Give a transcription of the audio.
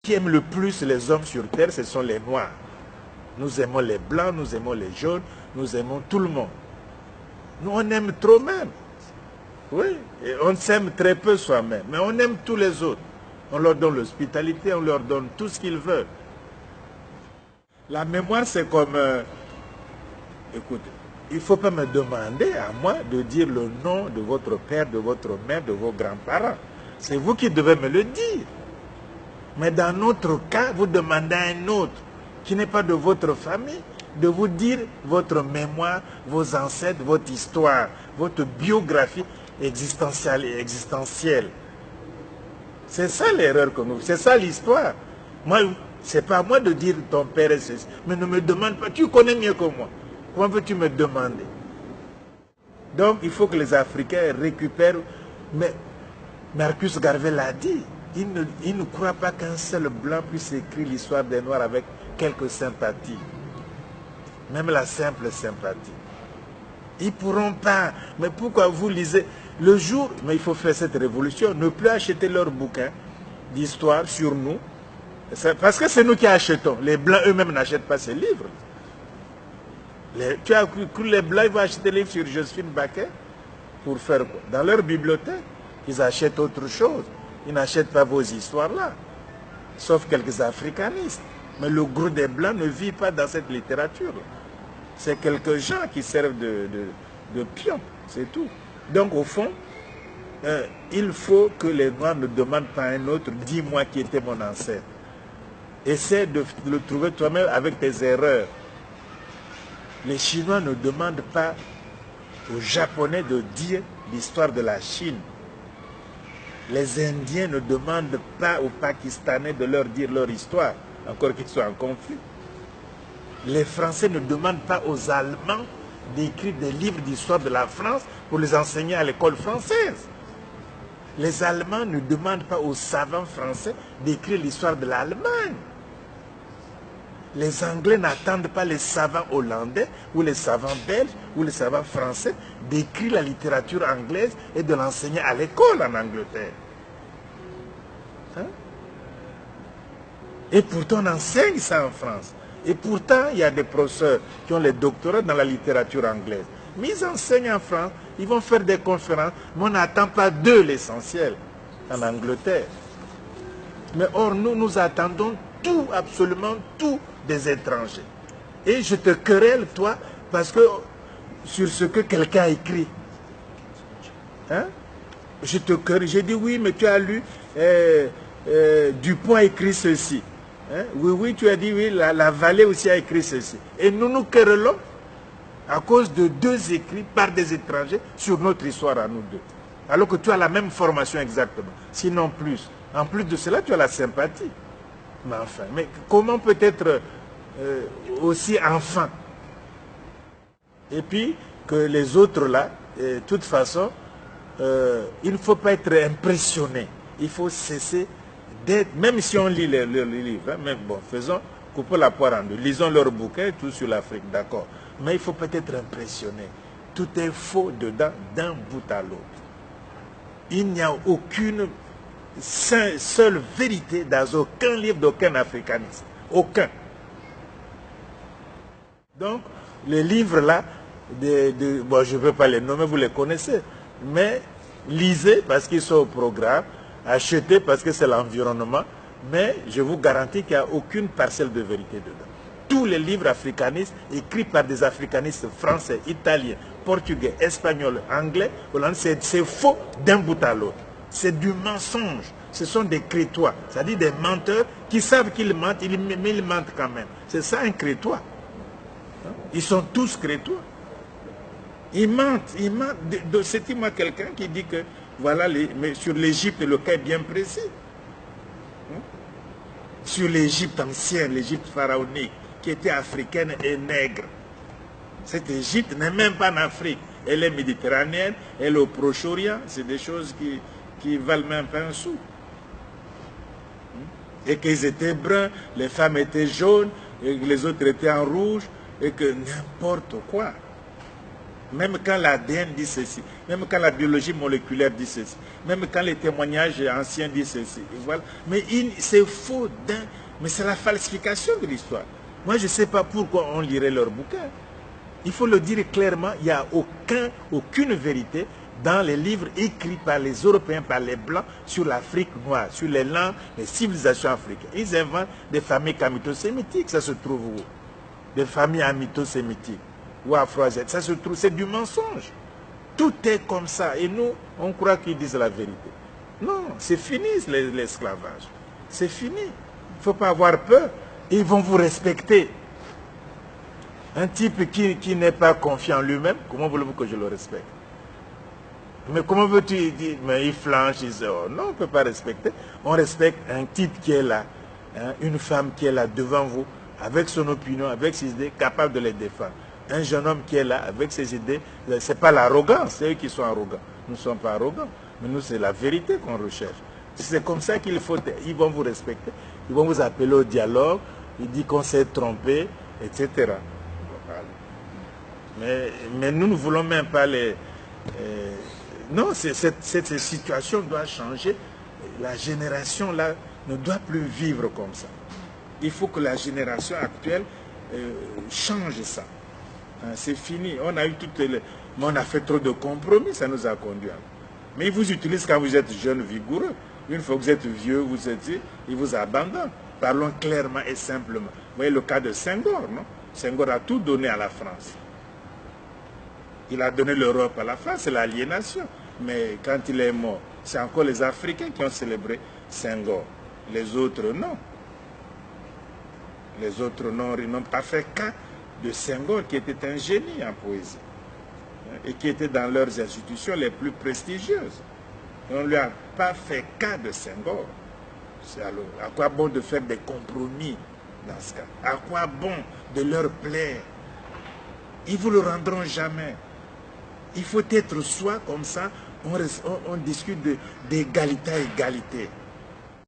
qui aiment le plus les hommes sur terre, ce sont les noirs. Nous aimons les blancs, nous aimons les jaunes, nous aimons tout le monde. Nous, on aime trop même. Oui, et on s'aime très peu soi-même, mais on aime tous les autres. On leur donne l'hospitalité, on leur donne tout ce qu'ils veulent. La mémoire, c'est comme... écoutez, il ne faut pas me demander à moi de dire le nom de votre père, de votre mère, de vos grands-parents. C'est vous qui devez me le dire. Mais dans notre cas, vous demandez à un autre qui n'est pas de votre famille de vous dire votre mémoire, vos ancêtres, votre histoire, votre biographie existentielle et existentielle. C'est ça l'erreur que nous... C'est ça l'histoire. Moi, c'est pas à moi de dire ton père est ceci. Mais ne me demande pas. Tu connais mieux que moi. Comment peux-tu me demander? Donc, il faut que les Africains récupèrent... Mais Marcus Garvey l'a dit. Il ne croit pas qu'un seul blanc puisse écrire l'histoire des Noirs avec quelques sympathies. Même la simple sympathie. Ils ne pourront pas. Mais pourquoi vous lisez? Le jour, mais il faut faire cette révolution, ne plus acheter leurs bouquins d'histoire sur nous. Parce que c'est nous qui achetons. Les Blancs eux-mêmes n'achètent pas ces livres. Tu as cru que les Blancs ils vont acheter des livres sur Joséphine Baker pour faire quoi? Dans leur bibliothèque, ils achètent autre chose. Ils n'achètent pas vos histoires-là. Sauf quelques africanistes. Mais le gros des Blancs ne vit pas dans cette littérature. C'est quelques gens qui servent de pions, c'est tout. Donc au fond, il faut que les Noirs ne demandent pas à un autre, dis-moi qui était mon ancêtre. Essaie de le trouver toi-même avec tes erreurs. Les Chinois ne demandent pas aux Japonais de dire l'histoire de la Chine. Les Indiens ne demandent pas aux Pakistanais de leur dire leur histoire, encore qu'ils soient en conflit. Les Français ne demandent pas aux Allemands d'écrire des livres d'histoire de la France pour les enseigner à l'école française. Les Allemands ne demandent pas aux savants français d'écrire l'histoire de l'Allemagne. Les Anglais n'attendent pas les savants hollandais ou les savants belges ou les savants français d'écrire la littérature anglaise et de l'enseigner à l'école en Angleterre. Hein? Et pourtant on enseigne ça en France. Et pourtant il y a des professeurs qui ont les doctorats dans la littérature anglaise. Mais ils enseignent en France, ils vont faire des conférences, mais on n'attend pas d'eux l'essentiel en Angleterre. Mais or nous attendons tout, absolument tout des étrangers. Et je te querelle, toi, parce que sur ce que quelqu'un a écrit. Hein? Je te querelle, j'ai dit oui, mais tu as lu, Dupont a écrit ceci. Hein? Oui, tu as dit oui, la Vallée aussi a écrit ceci. Et nous nous querellons à cause de deux écrits par des étrangers sur notre histoire à nous deux. Alors que tu as la même formation exactement, sinon plus. En plus de cela, tu as la sympathie. Mais enfin, mais comment peut être aussi enfant? Et puis, que les autres là, de toute façon, il ne faut pas être impressionné. Il faut cesser d'être, même si on lit les livres, hein, mais bon, faisons, coupons la poire en deux, lisons leurs bouquins, tout sur l'Afrique, d'accord. Mais il faut peut-être impressionné. Tout est faux dedans, d'un bout à l'autre. Il n'y a aucune seule vérité dans aucun livre d'aucun africaniste. Aucun. Donc, les livres là, bon, je ne peux pas les nommer, vous les connaissez, mais lisez parce qu'ils sont au programme, achetez parce que c'est l'environnement, mais je vous garantis qu'il n'y a aucune parcelle de vérité dedans. Tous les livres africanistes écrits par des africanistes français, italiens, portugais, espagnols, anglais, c'est faux d'un bout à l'autre. C'est du mensonge. Ce sont des crétois, c'est-à-dire des menteurs qui savent qu'ils mentent, mais ils mentent quand même. C'est ça un crétois. Ils sont tous crétois. Ils mentent, ils mentent. C'était moi quelqu'un qui dit que, voilà, mais sur l'Égypte, le cas est bien précis. Sur l'Égypte ancienne, l'Égypte pharaonique, qui était africaine et nègre. Cette Égypte n'est même pas en Afrique. Elle est méditerranéenne, elle est au Proche-Orient. C'est des choses qui valent même pas un sou. Et qu'ils étaient bruns, les femmes étaient jaunes, et les autres étaient en rouge, et que n'importe quoi. Même quand l'ADN dit ceci, même quand la biologie moléculaire dit ceci, même quand les témoignages anciens disent ceci. Et voilà. Mais c'est faux, mais c'est la falsification de l'histoire. Moi, je ne sais pas pourquoi on lirait leurs bouquins. Il faut le dire clairement, il n'y a aucune vérité dans les livres écrits par les Européens, par les Blancs, sur l'Afrique noire, sur les langues, les civilisations africaines. Ils inventent des familles camito-sémitiques, ça se trouve où? Des familles amito-sémitiques ou afro-asiatiques, ça se trouve, c'est du mensonge. Tout est comme ça, et nous, on croit qu'ils disent la vérité. Non, c'est fini l'esclavage. C'est fini. Il ne faut pas avoir peur. Ils vont vous respecter. Un type qui n'est pas confiant en lui-même, comment voulez-vous que je le respecte? Mais comment veux-tu dire, mais il flanche, il dit, oh, non, on ne peut pas respecter. On respecte un type qui est là, hein, une femme qui est là devant vous, avec son opinion, avec ses idées, capable de les défendre. Un jeune homme qui est là, avec ses idées, ce n'est pas l'arrogance, c'est eux qui sont arrogants. Nous ne sommes pas arrogants, mais nous, c'est la vérité qu'on recherche. C'est comme ça qu'il faut, ils vont vous respecter, ils vont vous appeler au dialogue, ils disent qu'on s'est trompé, etc. Mais nous ne voulons même pas les... non, cette situation doit changer. La génération là ne doit plus vivre comme ça. Il faut que la génération actuelle change ça. Hein, c'est fini. On a eu toutes les... Mais on a fait trop de compromis, ça nous a conduit. Mais ils vous utilisent quand vous êtes jeune, vigoureux. Une fois que vous êtes vieux, ils vous abandonnent. Parlons clairement et simplement. Vous voyez le cas de Senghor, non? Senghor a tout donné à la France. Il a donné l'Europe à la France, c'est l'aliénation. Mais quand il est mort, c'est encore les Africains qui ont célébré Senghor. Les autres, non. Les autres, non, ils n'ont pas fait cas de Senghor, qui était un génie en poésie. Et qui était dans leurs institutions les plus prestigieuses. Et on ne lui a pas fait cas de Senghor. Alors, à quoi bon de faire des compromis dans ce cas? À quoi bon de leur plaire? Ils ne vous le rendront jamais. Il faut être soi, comme ça, on discute d'égalité à égalité.